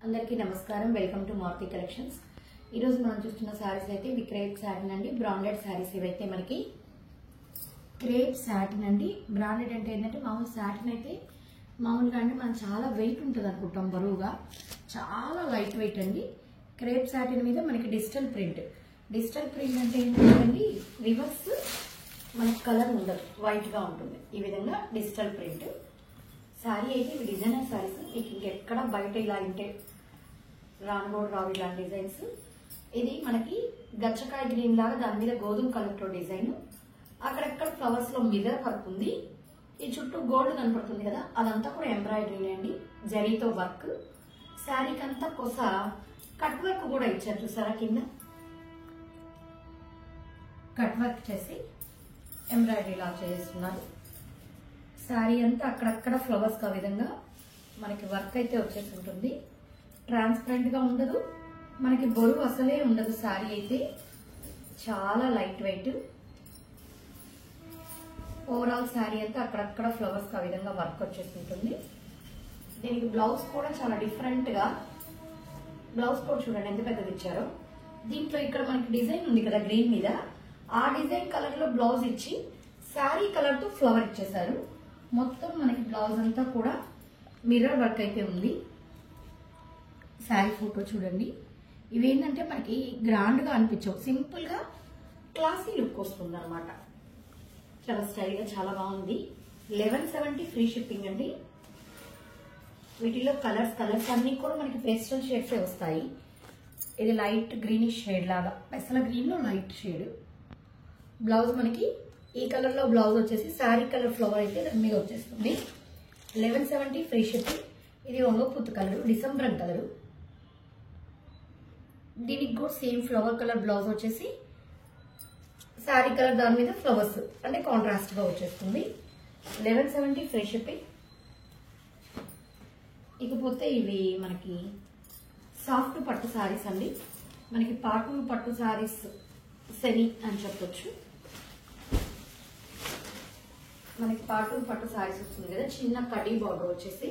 అందరికీ నమస్కారం. Welcome to Maruti collections. ఈ రోజు మనం చూస్తున్న సారీస్ అయితే ఇవి క్రేప్ సాటిన్ అండి, బ్రాండెడ్ సారీస్. ఇవైతే మనకి క్రేప్ సాటిన్ అండి. బ్రాండెడ్ అంటే ఏంటంటే మామూలు సాటిన్ అయితే మామూలుగా అంటే మనం చాలా వెయిట్ ఉంటుంది అనుకుంటాం, బరువుగా. చాలా లైట్ వెయిట్ అండి. క్రేప్ సాటిన్ మీద మనకి డిజిటల్ ప్రింట్ అంటే ఏంటంటే రివర్స్ మనకి కలర్ ఉండదు, వైట్ గా ఉంటుంది. ఈ విధంగా డిజిటల్ ప్రింట్ శారీ అయితే ఇవి డిజైనర్ శారీస్. మీకు ఇంకెక్కడ బయట ఇలా ఉంటే రావు ఇలాంటి డిజైన్స్. ఇది మనకి గచ్చకాయ గ్రీన్ లాగా దాని మీద గోధుమ కలర్తో డిజైన్. అక్కడెక్కడ ఫ్లవర్స్ లో మిర్రర్ వర్క్ ఉంది. ఈ చుట్టూ గోల్డ్ కనపడుతుంది కదా, అదంతా కూడా ఎంబ్రాయిడరీ అండి, జరీతో వర్క్. శారీకి అంతా కొస కట్ వర్క్ కూడా ఇచ్చారు చూసారా, కింద కట్ వర్క్ చేసి ఎంబ్రాయిడరీ లా చేస్తున్నారు. శారీ అంతా అక్కడక్కడ ఫ్లవర్స్ ఆ విధంగా మనకి వర్క్ అయితే వచ్చేసి ఉంటుంది. ట్రాన్స్పరెంట్ గా ఉండదు, మనకి బరువు అసలే ఉండదు. శారీ అయితే చాలా లైట్ వెయిట్. ఓవరాల్ శారీ అంతా అక్కడక్కడ ఫ్లవర్స్ ఆ విధంగా వర్క్ వచ్చేసి ఉంటుంది. దీనికి బ్లౌజ్ కూడా చాలా డిఫరెంట్ గా, బ్లౌజ్ కూడా చూడండి ఎంత పెద్దది ఇచ్చారో. దీంట్లో ఇక్కడ మనకి డిజైన్ ఉంది కదా గ్రీన్ మీద, ఆ డిజైన్ కలర్ లో బ్లౌజ్ ఇచ్చి శారీ కలర్ తో ఫ్లవర్ ఇచ్చేసారు. మొత్తం మనకి బ్లౌజ్ అంతా కూడా మిర్రర్ వర్క్ అయితే ఉంది. శారీ ఫోటో చూడండి. ఇవేంటంటే మనకి గ్రాండ్ గా అనిపించవు, సింపుల్ గా క్లాసీ లుక్ వస్తుంది అనమాట. చాలా స్టైల్ గా చాలా బాగుంది. 1170 ఫ్రీ షిప్పింగ్ అండి. వీటిలో కలర్స్ అన్ని కూడా మనకి పేస్టల్ షేడ్స్ వస్తాయి. ఇది లైట్ గ్రీనిష్ షేడ్ లాగా, పెసల గ్రీన్ లో లైట్ షేడ్. బ్లౌజ్ మనకి ఈ కలర్ లో బ్లౌజ్ వచ్చేసి శారీ కలర్ ఫ్లవర్ అయితే దాని మీద వచ్చేస్తుంది. 1170 ఫ్రీ షిప్పింగ్. ఇది వంగపూత కలర్, డిసెంబర్ కలర్. దీనికి కూడా సేమ్ ఫ్లవర్ కలర్ బ్లౌజ్ వచ్చేసి శారీ కలర్ దాని మీద ఫ్లవర్స్ అంటే కాంట్రాస్ట్ గా వచ్చేస్తుంది. 1170 ఫ్రీ షిప్పింగ్. ఇకపోతే ఇవి మనకి సాఫ్ట్ పట్టు శారీస్ అండి. మనకి పాటు పట్టు శారీస్ సెమీ అని చెప్పొచ్చు. మనకి పట్టు శారీస్ వస్తుంది కదా, చిన్న కడ్డీ బార్డర్ వచ్చేసి.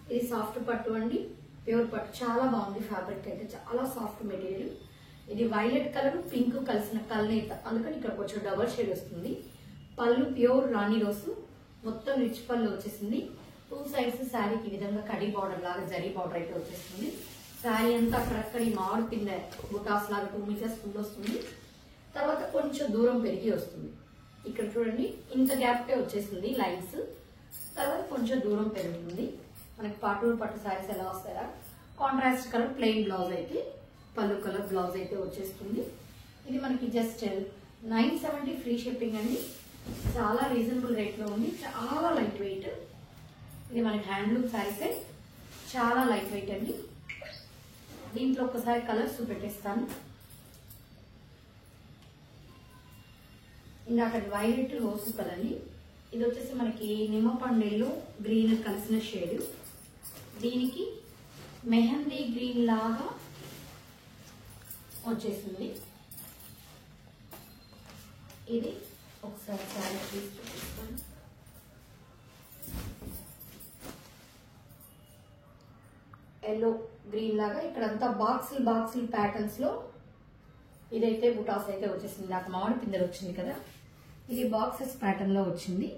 ఇది సాఫ్ట్ పట్టు అండి, ప్యూర్ పట్టు. చాలా బాగుంది ఫ్యాబ్రిక్ అయితే, చాలా సాఫ్ట్ మెటీరియల్. ఇది వైలెట్ కలర్ పింక్ కలిసిన కలనేత, అందుకని ఇక్కడ కొంచెం డబల్ షేడ్ వస్తుంది. పళ్ళు ప్యూర్ రాణి రోసు, మొత్తం రిచ్ పళ్ళు వచ్చేసింది. 2 సైడ్స్ శారీకి ఈ విధంగా కడ్డీ బార్డర్ లాగా జరీ బార్డర్ అయితే వచ్చేస్తుంది. శారీ అంతా అక్కడక్కడ ఈ మామిడి పిందె బుటాస్ లాగా 2 మీటర్స్ ఫుల్ వస్తుంది. తర్వాత కొంచెం దూరం పెరిగి వస్తుంది. ఇక్కడ చూడండి ఇంత గ్యాప్ వచ్చేసింది లైన్స్. తర్వాత కొంచెం దూరం పెరుగుతుంది. మనకి పట్టు శారీస్ ఎలా వస్తాయా, కాంట్రాస్ట్ కలర్ ప్లెయిన్ బ్లౌజ్ అయితే, పళ్ళు కలర్ బ్లౌజ్ అయితే వచ్చేస్తుంది. ఇది మనకి జస్ట్ 970 ఫ్రీ షిప్పింగ్ అండి. చాలా రీజనబుల్ రేట్ లో ఉంది, చాలా లైట్ వెయిట్. ఇది మనకి హ్యాండ్లూమ్ శారీసే, చాలా లైట్ వెయిట్ అండి. దీంట్లో ఒకసారి కలర్స్ చూపెట్టేస్తాను. ఇందాక వైలెట్ రోసు కదండి, ఇది వచ్చేసి మనకి నిమ్మపండులో గ్రీన్ కలిసిన షేడ్. దీనికి మెహందీ గ్రీన్ లాగా వచ్చేసింది. ఇది ఒకసారి శారీ తీసి చూపిస్తాను. ఎల్లో గ్రీన్ లాగా ఇక్కడంతా బాక్సులు ప్యాటర్న్స్ లో ఇదైతే బుటాస్ అయితే వచ్చేసింది. నాకు మామిడి పిందెలు వచ్చింది కదా, ఇది బాక్సెస్ ప్యాటర్న్ లో వచ్చింది.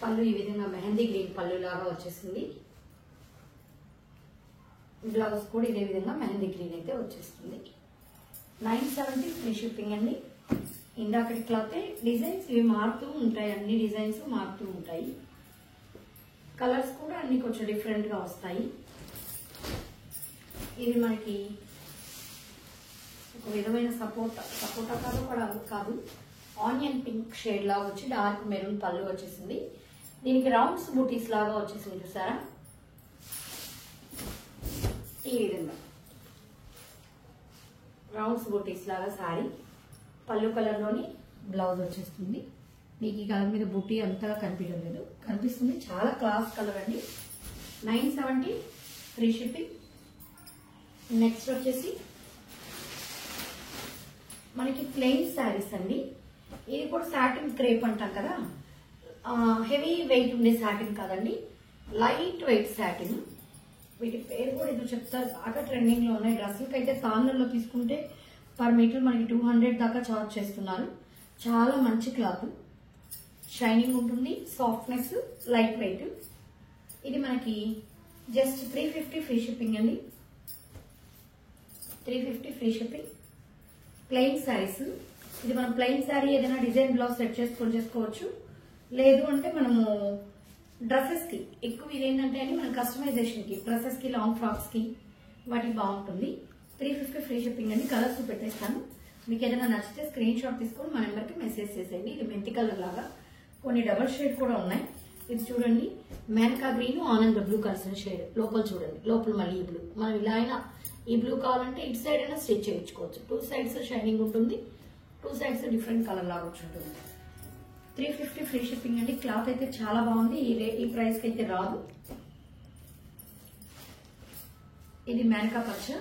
పళ్ళు ఈ విధంగా మెహందీ గ్రీన్ పళ్ళు లాగా వచ్చేసింది. బ్లౌజ్ కూడా ఇదే విధంగా మెహందీ గ్రీన్ అయితే వచ్చేస్తుంది. 970 ఫ్రీ షిప్పింగ్ అండి. ఇందాకటి క్లాత్ డిజైన్స్ ఇవి మారుతూ ఉంటాయి, అన్ని డిజైన్స్ మారుతూ ఉంటాయి. కలర్స్ కూడా అన్ని కొంచెం డిఫరెంట్ గా వస్తాయి. ఇది మనకి ఒక విధమైన సపోటా కాదు ఆనియన్ పింక్ షేడ్ లాగా వచ్చి డార్క్ మెరూన్ పళ్ళు వచ్చేసింది. దీనికి రౌండ్స్ బూటీస్ లాగా వచ్చేసింది చూసారా, ఈ విధంగా రౌండ్స్ బూటీస్ లాగా శారీ. పళ్ళు కలర్ లోని బ్లౌజ్ వచ్చేస్తుంది. మీకు ఈ కలర్ మీద బుట్టి అంతగా కనిపించడం లేదు, కనిపిస్తుంది. చాలా క్లాస్ కలర్ అండి. 970 ఫ్రీ షిప్పింగ్. నెక్స్ట్ వచ్చేసి మనకి ప్లెయిన్ శారీస్ అండి. ఇది కూడా సాటిన్ క్రేప్ అంటాం కదా, హెవీ వెయిట్ ఉండే సాటిన్ కాదండి, లైట్ వెయిట్ సాటిన్. వీటి పేరు కూడా ఏదో చెప్తారు, బాగా ట్రెండింగ్ లో ఉన్నాయి. డ్రెస్సులకి అయితే కార్నర్లో తీసుకుంటే పర్ మీటర్ మనకి 200 దాకా చార్జ్ చేస్తున్నారు. చాలా మంచి క్లాత్, షైనింగ్ ఉంటుంది, సాఫ్ట్నెస్, లైట్ వెయిట్. ఇది మనకి జస్ట్ 350 ఫ్రీ షిప్పింగ్ అండి. 350 ఫ్రీ షిప్పింగ్. ప్లెయిన్ శారీస్. ఇది మనం ప్లెయిన్ శారీ ఏదైనా డిజైన్ బ్లౌజ్ సెట్ చేసుకొని చేసుకోవచ్చు. లేదు అంటే మనము డ్రెస్సెస్ కి ఎక్కువ ఇదేంటంటే అని మన కస్టమైజేషన్ కి, డ్రెస్సెస్ కి, లాంగ్ ఫ్రాక్స్ కి వాటికి బాగుంటుంది. 350 ఫ్రీ షిప్పింగ్ అండి. కలర్స్ పెట్టేస్తాను, మీకు ఏదైనా నచ్చితే స్క్రీన్ షాట్ తీసుకొని మా నెంబర్కి మెసేజ్ చేసేయండి. ఇది మెంతి కలర్ లాగా, కొన్ని డబల్ షేడ్ కూడా ఉన్నాయి. ఇది చూడండి, మేనకా గ్రీన్, ఆనంద్ బ్లూ కలిసిన షేడ్. లోపల చూడండి, లోపల మళ్ళీ ఈ బ్లూ. మనం ఇలా అయినా ఈ బ్లూ కావాలంటే ఇటు సైడ్ అయినా స్టిచ్ చేయించుకోవచ్చు. 2 సైడ్స్ షైనింగ్ ఉంటుంది, 2 సైడ్స్ డిఫరెంట్ కలర్ లాగా ఉంటుంది. 350 ఫ్రీ షిప్పింగ్ అండి. క్లాత్ అయితే చాలా బాగుంది, ఈ ప్రైస్ కి అయితే రాదు. ఇది మేనకా పచ్చ,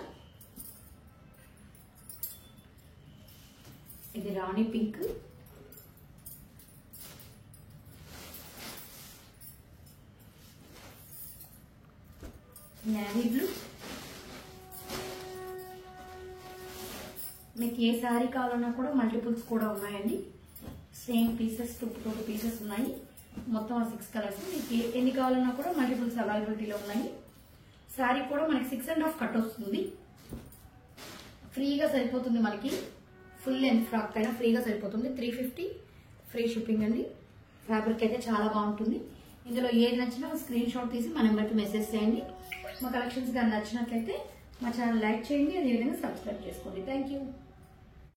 ఇది రాణి పింక్, నేవీ బ్లూ. మీకు ఏ శారీ కావాలన్నా కూడా మల్టిపుల్స్ కూడా ఉన్నాయండి. సేమ్ పీసెస్ 2 పీసెస్ ఉన్నాయి. మొత్తం 6 కలర్స్. మీకు ఎన్ని కావాలన్నా కూడా మల్టిపుల్స్ అవైలబిలిటీలో ఉన్నాయి. శారీ కూడా మనకి 6.5 కట్ వస్తుంది, ఫ్రీగా సరిపోతుంది. మనకి ఫుల్ లెంత్ ఫ్రాక్ అయినా ఫ్రీగా సరిపోతుంది. 350 ఫ్రీ షిప్పింగ్ అండి. ఫ్యాబ్రిక్ అయితే చాలా బాగుంటుంది. ఇందులో ఏది నచ్చినా స్క్రీన్ షాట్ తీసి మా నెంబర్కి మెసేజ్ చేయండి. మా కలెక్షన్స్ కానీ నచ్చినట్లయితే మా ఛానల్ లైక్ చేయండి, అదేవిధంగా సబ్స్క్రైబ్ చేసుకోండి. Thank you.